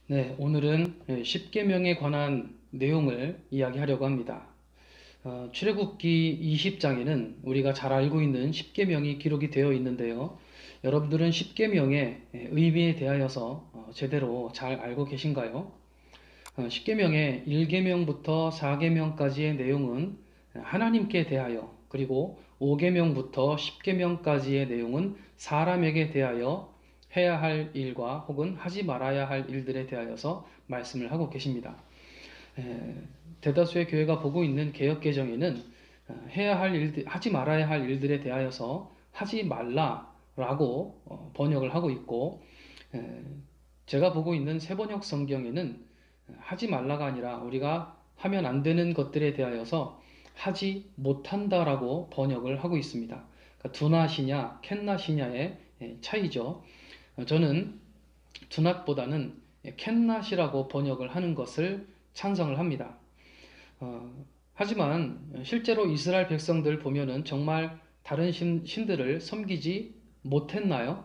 네, 오늘은 십계명에 관한 내용을 이야기하려고 합니다. 출애굽기 20장에는 우리가 잘 알고 있는 십계명이 기록이 되어 있는데요. 여러분들은 십계명의 의미에 대하여서 제대로 잘 알고 계신가요? 십계명의 1계명부터 4계명까지의 내용은 하나님께 대하여, 그리고 5계명부터 10계명까지의 내용은 사람에게 대하여 해야 할 일과 혹은 하지 말아야 할 일들에 대하여서 말씀을 하고 계십니다. 대다수의 교회가 보고 있는 개역개정에는 해야 할 일들, 하지 말아야 할 일들에 대하여서 하지 말라라고 번역을 하고 있고, 제가 보고 있는 세번역 성경에는 하지 말라가 아니라 우리가 하면 안 되는 것들에 대하여서 하지 못한다라고 번역을 하고 있습니다. 그러니까 두낫이냐 캔낫이냐의 차이죠. 저는 두낫보다는 캔낫이라고 번역을 하는 것을 찬성을 합니다. 하지만 실제로 이스라엘 백성들 보면은 정말 다른 신들을 섬기지 못했나요?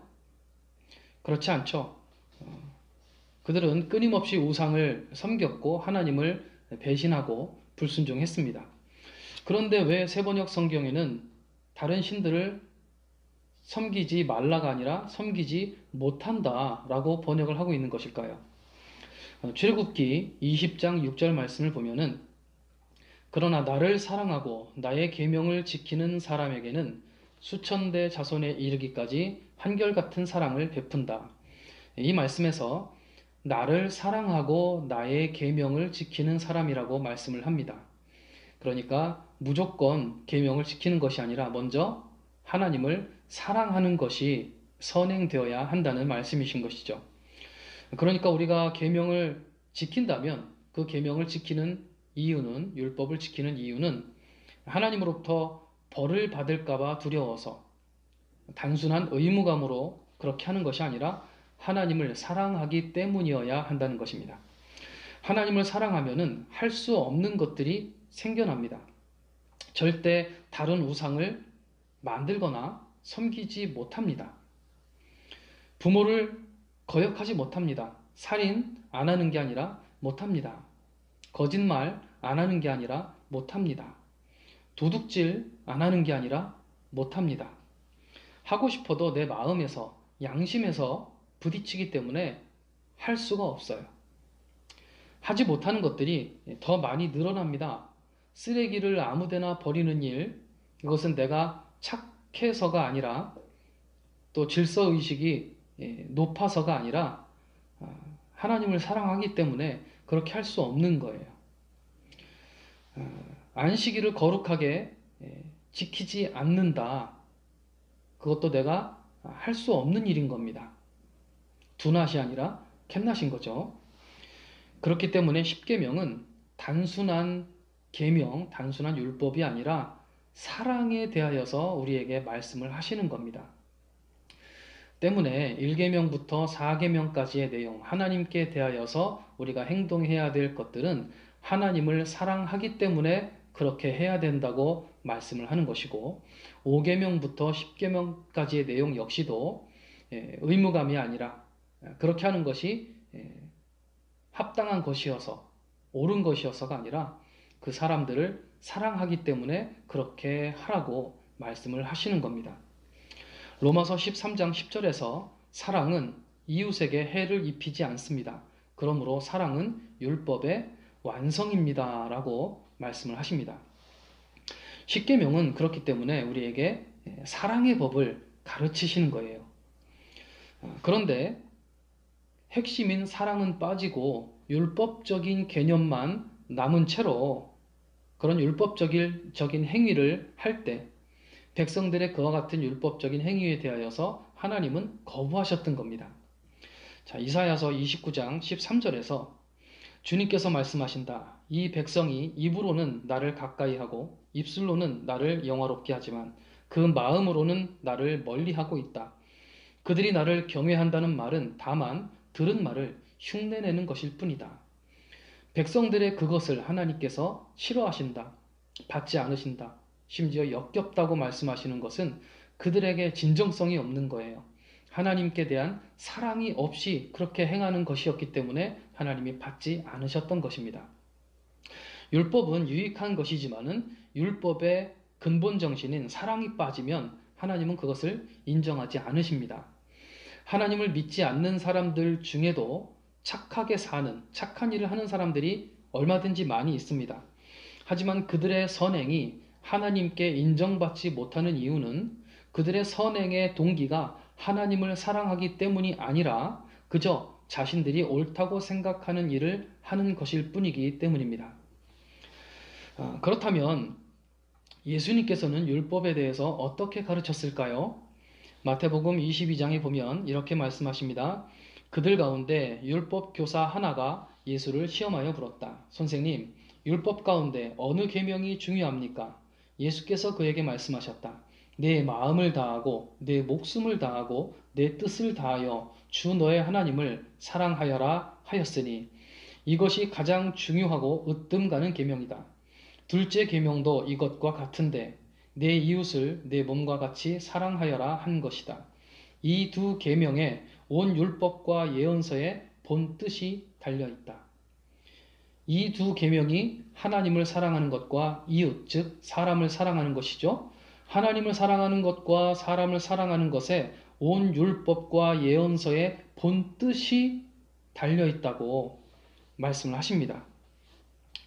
그렇지 않죠. 그들은 끊임없이 우상을 섬겼고 하나님을 배신하고 불순종했습니다. 그런데 왜 세번역 성경에는 다른 신들을 섬기지 말라가 아니라 섬기지 못한다라고 번역을 하고 있는 것일까요? 출애굽기 20장 6절 말씀을 보면은 그러나 나를 사랑하고 나의 계명을 지키는 사람에게는 수천대 자손에 이르기까지 한결같은 사랑을 베푼다. 이 말씀에서 나를 사랑하고 나의 계명을 지키는 사람이라고 말씀을 합니다. 그러니까 무조건 계명을 지키는 것이 아니라 먼저 하나님을 사랑하는 것이 선행되어야 한다는 말씀이신 것이죠. 그러니까 우리가 계명을 지킨다면 그 계명을 지키는 이유는, 율법을 지키는 이유는 하나님으로부터 벌을 받을까봐 두려워서 단순한 의무감으로 그렇게 하는 것이 아니라 하나님을 사랑하기 때문이어야 한다는 것입니다. 하나님을 사랑하면은 할 수 없는 것들이 생겨납니다. 절대 다른 우상을 만들거나 섬기지 못합니다. 부모를 거역하지 못합니다. 살인 안 하는 게 아니라 못합니다. 거짓말 안 하는 게 아니라 못합니다. 도둑질 안 하는 게 아니라 못합니다. 하고 싶어도 내 마음에서, 양심에서 부딪히기 때문에 할 수가 없어요. 하지 못하는 것들이 더 많이 늘어납니다. 쓰레기를 아무데나 버리는 일, 이것은 내가 착해서가 아니라 또 질서의식이 높아서가 아니라 하나님을 사랑하기 때문에 그렇게 할 수 없는 거예요. 안식일을 거룩하게 지키지 않는다. 그것도 내가 할 수 없는 일인 겁니다. 두낫이 아니라 캔낫인 거죠. 그렇기 때문에 십계명은 단순한 계명, 단순한 율법이 아니라 사랑에 대하여서 우리에게 말씀을 하시는 겁니다. 때문에 1계명부터 4계명까지의 내용, 하나님께 대하여서 우리가 행동해야 될 것들은 하나님을 사랑하기 때문에 그렇게 해야 된다고 말씀을 하는 것이고, 5계명부터 10계명까지의 내용 역시도 의무감이 아니라 그렇게 하는 것이 합당한 것이어서, 옳은 것이어서가 아니라 그 사람들을 사랑하기 때문에 그렇게 하라고 말씀을 하시는 겁니다. 로마서 13장 10절에서 사랑은 이웃에게 해를 입히지 않습니다. 그러므로 사랑은 율법의 완성입니다. 라고 말씀을 하십니다. 십계명은 그렇기 때문에 우리에게 사랑의 법을 가르치시는 거예요. 그런데 핵심인 사랑은 빠지고 율법적인 개념만 남은 채로 그런 율법적인 행위를 할 때 백성들의 그와 같은 율법적인 행위에 대하여서 하나님은 거부하셨던 겁니다. 자, 이사야서 29장 13절에서 주님께서 말씀하신다. 이 백성이 입으로는 나를 가까이 하고 입술로는 나를 영화롭게 하지만 그 마음으로는 나를 멀리하고 있다. 그들이 나를 경외한다는 말은 다만 들은 말을 흉내내는 것일 뿐이다. 백성들의 그것을 하나님께서 싫어하신다. 받지 않으신다. 심지어 역겹다고 말씀하시는 것은 그들에게 진정성이 없는 거예요. 하나님께 대한 사랑이 없이 그렇게 행하는 것이었기 때문에 하나님이 받지 않으셨던 것입니다. 율법은 유익한 것이지만은 율법의 근본 정신인 사랑이 빠지면 하나님은 그것을 인정하지 않으십니다. 하나님을 믿지 않는 사람들 중에도 착하게 사는, 착한 일을 하는 사람들이 얼마든지 많이 있습니다. 하지만 그들의 선행이 하나님께 인정받지 못하는 이유는 그들의 선행의 동기가 하나님을 사랑하기 때문이 아니라 그저 자신들이 옳다고 생각하는 일을 하는 것일 뿐이기 때문입니다. 그렇다면 예수님께서는 율법에 대해서 어떻게 가르쳤을까요? 마태복음 22장에 보면 이렇게 말씀하십니다. 그들 가운데 율법 교사 하나가 예수를 시험하여 물었다. 선생님, 율법 가운데 어느 계명이 중요합니까? 예수께서 그에게 말씀하셨다. 내 마음을 다하고 내 목숨을 다하고 내 뜻을 다하여 주 너의 하나님을 사랑하여라 하였으니 이것이 가장 중요하고 으뜸 가는 계명이다. 둘째 계명도 이것과 같은데 내 이웃을 내 몸과 같이 사랑하여라 한 것이다. 이 두 계명에 온 율법과 예언서의 본 뜻이 달려 있다. 이 두 계명이 하나님을 사랑하는 것과 이웃, 즉 사람을 사랑하는 것이죠. 하나님을 사랑하는 것과 사람을 사랑하는 것에 온 율법과 예언서의 본 뜻이 달려 있다고 말씀을 하십니다.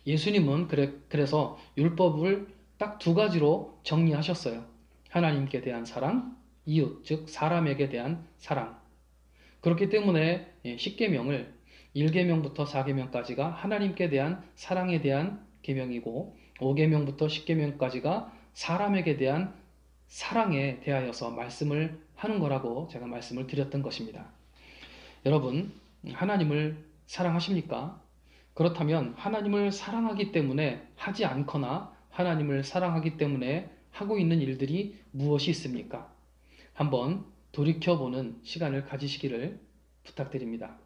예수님은 그래서 율법을 딱 두 가지로 정리하셨어요. 하나님께 대한 사랑, 이웃, 즉 사람에게 대한 사랑. 그렇기 때문에 10계명을 1계명부터 4계명까지가 하나님께 대한 사랑에 대한 계명이고 5계명부터 10계명까지가 사람에게 대한 사랑에 대하여서 말씀을 하는 거라고 제가 말씀을 드렸던 것입니다. 여러분, 하나님을 사랑하십니까? 그렇다면 하나님을 사랑하기 때문에 하지 않거나 하나님을 사랑하기 때문에 하고 있는 일들이 무엇이 있습니까? 한번 돌이켜보는 시간을 가지시기를 부탁드립니다.